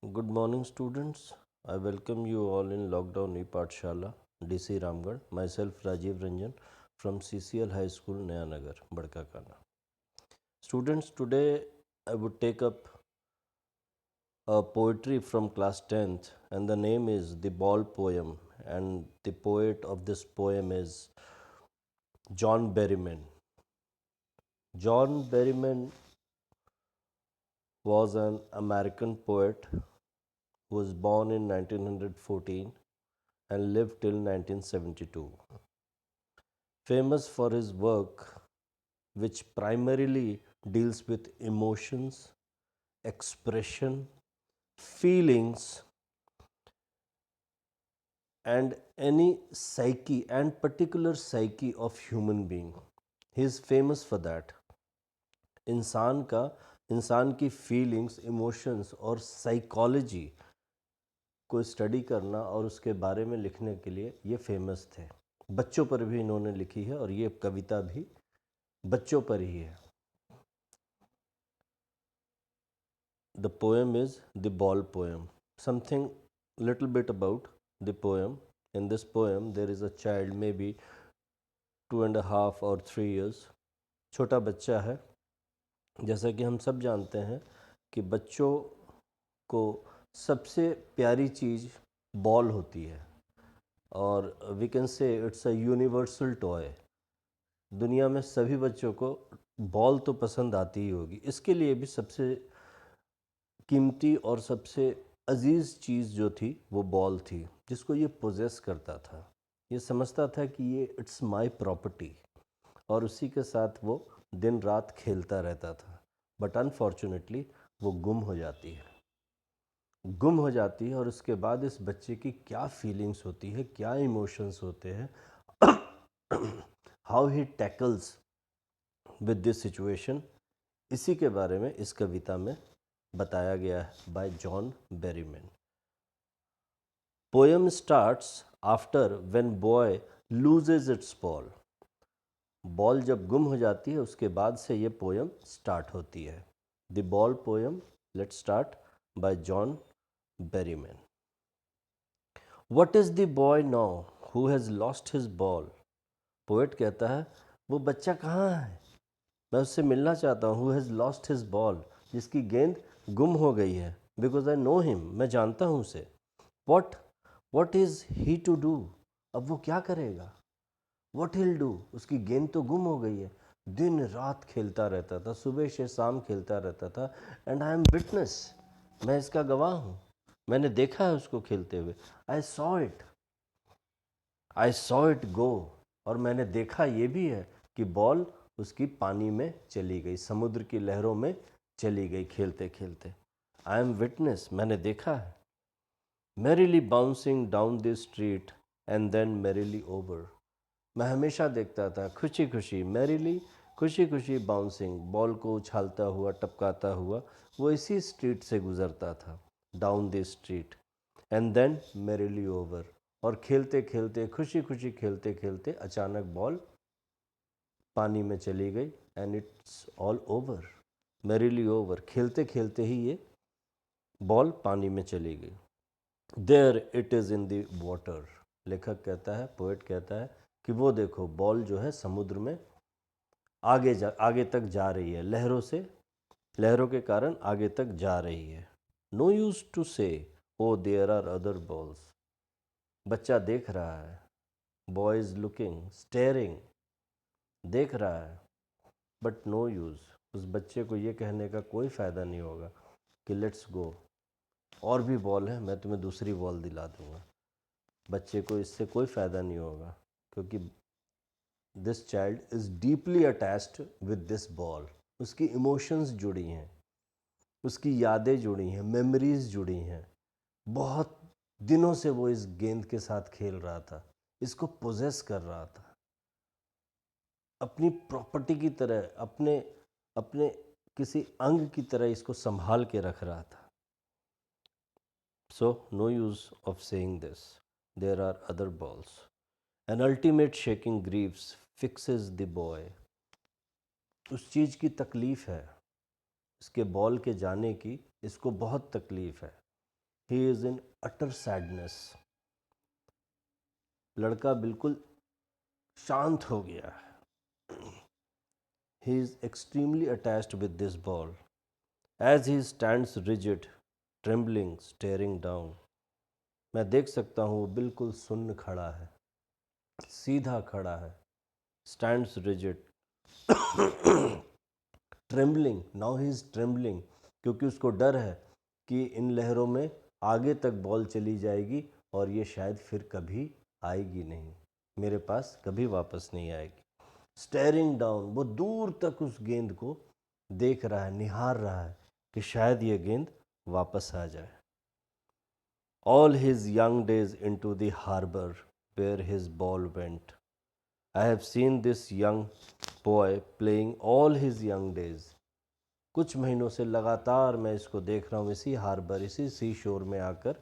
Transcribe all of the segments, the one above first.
Good morning, students. I welcome you all in Lockdown e-Pathshala, DC Ramgarh. Myself, Rajiv Ranjan from CCL High School, Nayanagar, Badkakana. Students, today I would take up a poetry from class 10th, and the name is The Ball Poem, and the poet of this poem is John Berryman. John Berryman was an American poet who was born in 1914 and lived till 1972. Famous for his work, which primarily deals with emotions, expression, feelings, and any psyche and particular psyche of human being. He is famous for that. इंसान की feelings, emotions और psychology को study करना और उसके बारे में लिखने के लिए ये फेमस थे. बच्चों पर भी इन्होंने लिखी है और ये कविता भी बच्चों पर ही है. The poem is The Ball Poem. Something little bit about the poem. In this poem, there is a child, maybe 2.5 or 3 years. छोटा बच्चा है. जैसा कि हम सब जानते हैं कि बच्चों को सबसे प्यारी चीज़ बॉल होती है और we can say it's a universal toy. दुनिया में सभी बच्चों को बॉल तो पसंद आती ही होगी. इसके लिए भी सबसे कीमती और सबसे अजीज़ चीज़ जो थी वो बॉल थी, जिसको ये पोजेस करता था. ये समझता था कि ये इट्स माय प्रॉपर्टी और उसी के साथ वो दिन रात खेलता रहता था. बट अनफॉर्चुनेटली वो गुम हो जाती है और उसके बाद इस बच्चे की क्या फीलिंग्स होती है, क्या इमोशंस होते हैं, how he tackles with this situation, इसी के बारे में इस कविता में बताया गया है bye John Berryman. Poem starts after when boy loses it's ball. Ball जब गुम हो जाती है उसके बाद से ये पोएम स्टार्ट होती है. The ball poem, let's start by John Berryman. What is the boy now who has lost his ball. Poet कहता है वो बच्चा कहाँ है, मैं उससे मिलना चाहता हूँ. Who has lost his ball, जिसकी गेंद गुम हो गई है. बिकॉज आई नो हिम, मैं जानता हूँ उसे. What what is he to do, अब वो क्या करेगा. वॉट हिल डू, उसकी गेंद तो गुम हो गई है. दिन रात खेलता रहता था, सुबह से शाम खेलता रहता था. एंड आई एम विटनेस, मैं इसका गवाह हूँ. मैंने देखा है उसको खेलते हुए. आई सॉ इट गो, और मैंने देखा ये भी है कि बॉल उसकी पानी में चली गई, समुद्र की लहरों में चली गई खेलते खेलते. आई एम विटनेस, मैंने देखा है. Merrily bouncing down the street and then merrily over. मैं हमेशा देखता था खुशी खुशी, मैरिली खुशी खुशी बाउंसिंग, बॉल को उछालता हुआ, टपकाता हुआ वो इसी स्ट्रीट से गुजरता था. Down the street and then merrily over, और खेलते खेलते, खुशी खुशी खेलते खेलते अचानक बॉल पानी में चली गई. And it's all over, merrily over, खेलते खेलते ही ये बॉल पानी में चली गई. There it is in the water. लेखक कहता है, पोएट कहता है कि वो देखो बॉल जो है समुद्र में आगे तक जा रही है, लहरों के कारण आगे तक जा रही है. नो यूज टू से oh there are other balls. बच्चा देख रहा है, बॉय इज लुकिंग, स्टेयरिंग, देख रहा है. बट नो यूज़, उस बच्चे को ये कहने का कोई फ़ायदा नहीं होगा कि लेट्स गो, और भी बॉल है, मैं तुम्हें दूसरी बॉल दिला दूंगा. बच्चे को इससे कोई फ़ायदा नहीं होगा, क्योंकि this child is deeply attached with this ball. उसकी इमोशंस जुड़ी हैं, उसकी यादें जुड़ी हैं, मेमोरीज जुड़ी हैं. बहुत दिनों से वो इस गेंद के साथ खेल रहा था, इसको पोजेस कर रहा था, अपनी प्रॉपर्टी की तरह, अपने अपने किसी अंग की तरह इसको संभाल के रख रहा था. So no use of saying this, there are other balls. An ultimate shaking grieves fixes the boy. उस चीज़ की तकलीफ़ है, इसके बॉल के जाने की इसको बहुत तकलीफ़ है. He is in utter sadness. लड़का बिल्कुल शांत हो गया है। He is extremely attached with this ball as he stands rigid trembling staring down. मैं देख सकता हूँ वो बिल्कुल सुन्न खड़ा है, सीधा खड़ा है, stands rigid trembling, now he is trembling, क्योंकि उसको डर है कि इन लहरों में आगे तक बॉल चली जाएगी और ये शायद फिर कभी आएगी नहीं, मेरे पास कभी वापस नहीं आएगी। स्टेयरिंग डाउन, वो दूर तक उस गेंद को देख रहा है, निहार रहा है कि शायद ये गेंद वापस आ जाए। All his young days into the harbor where his ball went. I have seen this young boy playing all his young days. कुछ महीनों से लगातार मैं इसको देख रहा हूँ, इसी हार्बर, इसी सी शोर में आकर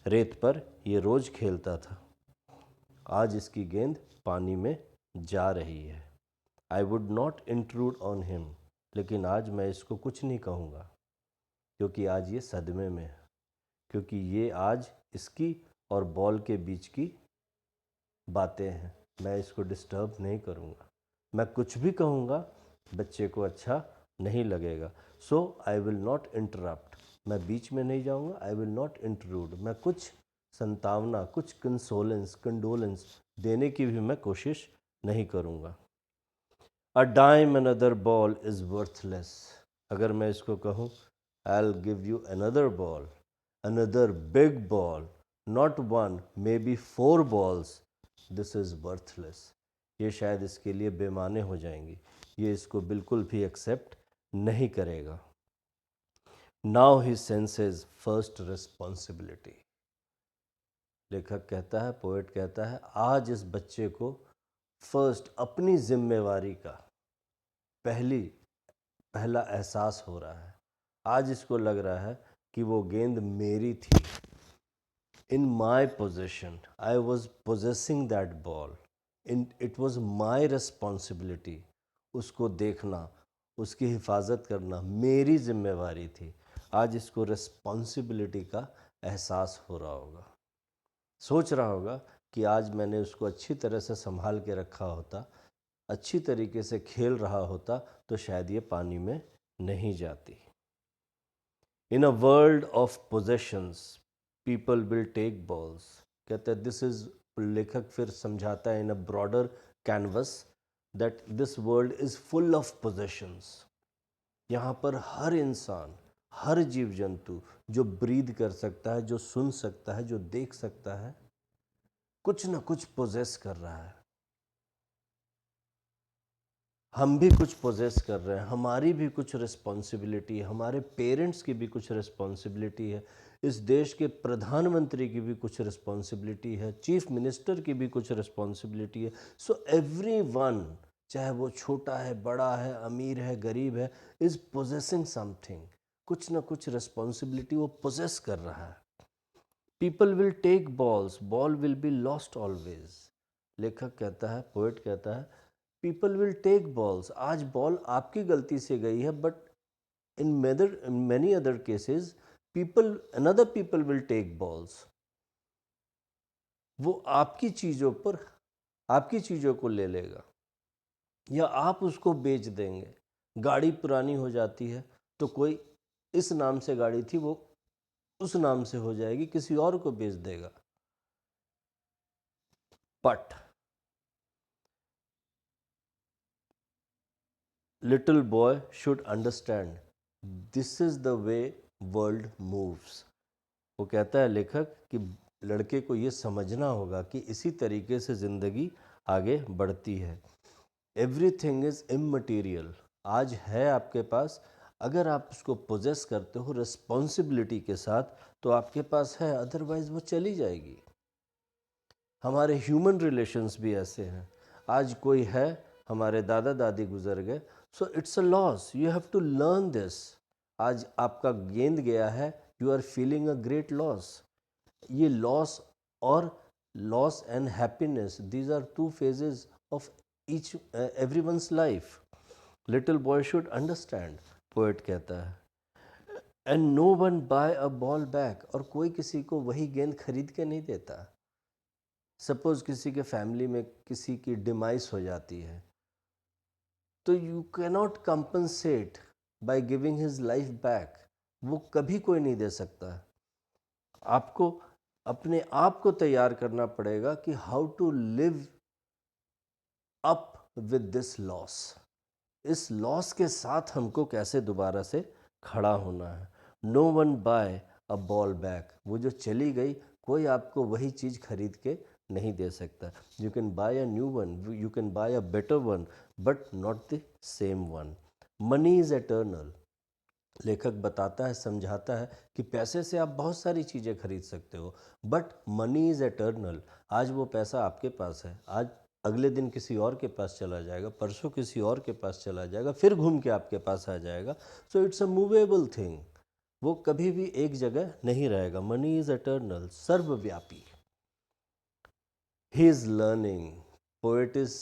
रेत पर ये रोज खेलता था। आज इसकी गेंद पानी में जा रही है। I would not intrude on him, लेकिन आज मैं इसको कुछ नहीं कहूँगा, क्योंकि आज ये सदमे में है, क्योंकि ये आज इसकी और बॉल के बीच की बातें हैं। मैं इसको डिस्टर्ब नहीं करूँगा। मैं कुछ भी कहूँगा बच्चे को अच्छा नहीं लगेगा। सो आई विल नॉट इंटरप्ट, मैं बीच में नहीं जाऊँगा। आई विल नॉट इंटरूड, मैं कुछ संतावना, कुछ कंडोलेंस देने की भी मैं कोशिश नहीं करूँगा। A dime another ball is worthless, अगर मैं इसको कहूँ I will give you another ball, another big ball, not one, maybe 4 balls, this is worthless, ये शायद इसके लिए बेमाने हो जाएंगी, ये इसको बिल्कुल भी एक्सेप्ट नहीं करेगा। Now he senses first responsibility, लेखक कहता है, पोएट कहता है, आज इस बच्चे को फर्स्ट अपनी जिम्मेवारी का पहला एहसास हो रहा है। आज इसको लग रहा है कि वो गेंद मेरी थी, in my possession, I was possessing that ball, it was my responsibility, उसको देखना, उसकी हिफाजत करना मेरी जिम्मेवारी थी। आज इसको रिस्पॉन्सिबिलिटी का एहसास हो रहा होगा, सोच रहा होगा कि आज मैंने उसको अच्छी तरह से संभाल के रखा होता, अच्छी तरीके से खेल रहा होता, तो शायद ये पानी में नहीं जाती। In a world of possessions people will take balls, कहते हैं दिस इज, लेखक फिर समझाता है in a broader canvas that this world is full of possessions. यहाँ पर हर इंसान, हर जीव जंतु जो ब्रीद कर सकता है, जो सुन सकता है, जो देख सकता है, कुछ ना कुछ पोजेस कर रहा है। हम भी कुछ पोजेस कर रहे हैं, हमारी भी कुछ रिस्पॉन्सिबिलिटी है, हमारे पेरेंट्स की भी कुछ रिस्पॉन्सिबिलिटी है, इस देश के प्रधानमंत्री की भी कुछ रिस्पॉन्सिबिलिटी है, चीफ मिनिस्टर की भी कुछ रिस्पॉन्सिबिलिटी है। सो एवरीवन, चाहे वो छोटा है, बड़ा है, अमीर है, गरीब है, इज़ पोजेसिंग समथिंग, कुछ ना कुछ रिस्पॉन्सिबिलिटी वो पोजेस कर रहा है। People will take balls, ball will be lost always, लेखक कहता है, पोएट कहता है, पीपल विल टेक बॉल्स, आज बॉल आपकी गलती से गई है, but in many other cases people, another people will take balls, वो आपकी चीज़ों पर, आपकी चीज़ों को ले लेगा, या आप उसको बेच देंगे। गाड़ी पुरानी हो जाती है तो कोई इस नाम से गाड़ी थी, वो उस नाम से हो जाएगी, किसी और को बेच देगा। But little boy should understand this is the way world moves। वो कहता है लेखक कि लड़के को ये समझना होगा कि इसी तरीके से ज़िंदगी आगे बढ़ती है। एवरीथिंग इज़ इममटीरियल, आज है आपके पास, अगर आप उसको पोजेस करते हो रिस्पॉन्सिबिलिटी के साथ तो आपके पास है, अदरवाइज़ वो चली जाएगी। हमारे ह्यूमन रिलेशंस भी ऐसे हैं, आज कोई है, हमारे दादा दादी गुजर गए, so it's a loss, you have to learn this. आज आपका गेंद गया है, you are feeling a great loss. ये लॉस और loss and happiness, these are two phases of each everyone's life. Little boy should understand, poet कहता है। And no one buy a ball back, और कोई किसी को वही गेंद खरीद के नहीं देता। सपोज किसी के फैमिली में किसी की डिमाइस हो जाती है, तो you cannot compensate by giving his life back, वो कभी कोई नहीं दे सकता। आपको अपने आप को तैयार करना पड़ेगा कि how to live up with this loss. इस लॉस के साथ हमको कैसे दोबारा से खड़ा होना है। No one buy a ball back, वो जो चली गई कोई आपको वही चीज़ खरीद के नहीं दे सकता। You can buy a new one, you can buy a better one, but not the same one. Money is eternal. लेखक बताता है, समझाता है कि पैसे से आप बहुत सारी चीज़ें खरीद सकते हो, बट मनी इज़ एटर्नल। आज वो पैसा आपके पास है, आज अगले दिन किसी और के पास चला जाएगा, परसों किसी और के पास चला जाएगा, फिर घूम के आपके पास आ जाएगा। सो इट्स अ मूवेबल थिंग, वो कभी भी एक जगह नहीं रहेगा। मनी इज़ एटर्नल, सर्वव्यापी। ही is learning, poet is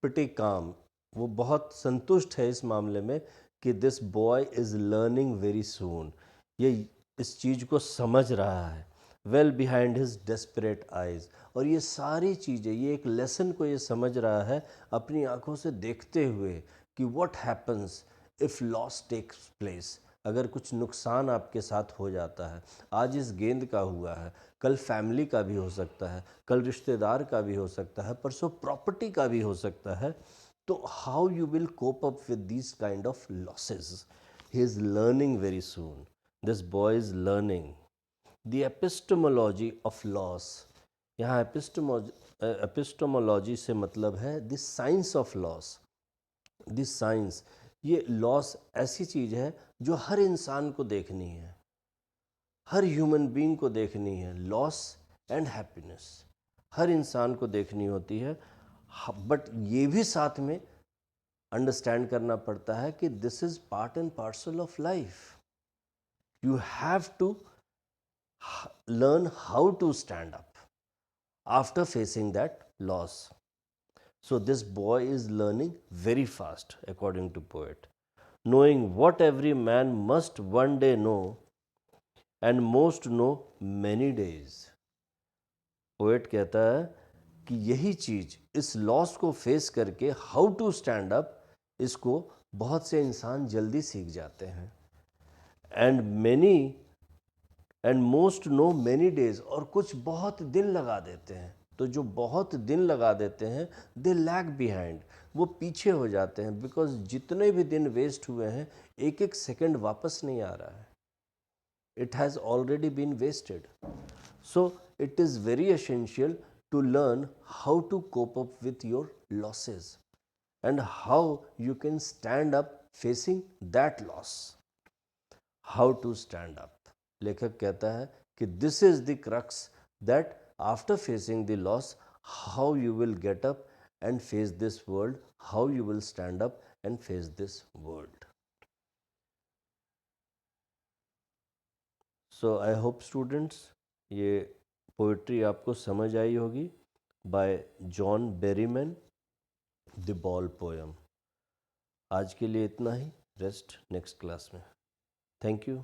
pretty काम, वो बहुत संतुष्ट है इस मामले में कि this boy is learning very सून, ये इस चीज़ को समझ रहा है। Well behind his desperate eyes, और ये सारी चीज़ें, ये एक लेसन को ये समझ रहा है अपनी आंखों से देखते हुए कि what happens if loss takes place. अगर कुछ नुकसान आपके साथ हो जाता है, आज इस गेंद का हुआ है, कल फैमिली का भी हो सकता है, कल रिश्तेदार का भी हो सकता है, परसों प्रॉपर्टी का भी हो सकता है, तो how you will cope up with this kind of losses. He is learning very soon, this boy is learning the epistemology of loss. यहाँ एपिस्टोमोलॉजी से मतलब है the science of loss. This science, ये लॉस ऐसी चीज़ है जो हर इंसान को देखनी है, हर ह्यूमन बीइंग को देखनी है। लॉस एंड हैप्पीनेस हर इंसान को देखनी होती है, बट ये भी साथ में अंडरस्टैंड करना पड़ता है कि this is part and parcel of life. You have to learn how to stand up after facing that loss. So this boy is learning very fast, according to poet, knowing what every man must one day know and most know many days. Poet कहता है कि यही चीज़, इस loss को face करके how to stand up, इसको बहुत से इंसान जल्दी सीख जाते हैं। And most know many days, और कुछ बहुत दिन लगा देते हैं। तो जो बहुत दिन लगा देते हैं, दे लैग बिहाइंड, वो पीछे हो जाते हैं, बिकॉज जितने भी दिन वेस्ट हुए हैं, एक एक सेकंड वापस नहीं आ रहा है, it has already been wasted. So it is very essential to learn how to cope up with your losses and how you can stand up facing that loss. How to stand up, लेखक कहता है कि this is the crux, that after facing the loss, how you will get up and face this world, how you will stand up and face this world. So I hope students, ये poetry आपको समझ आई होगी, bye John Berryman, the ball poem. आज के लिए इतना ही, rest next class में। Thank you.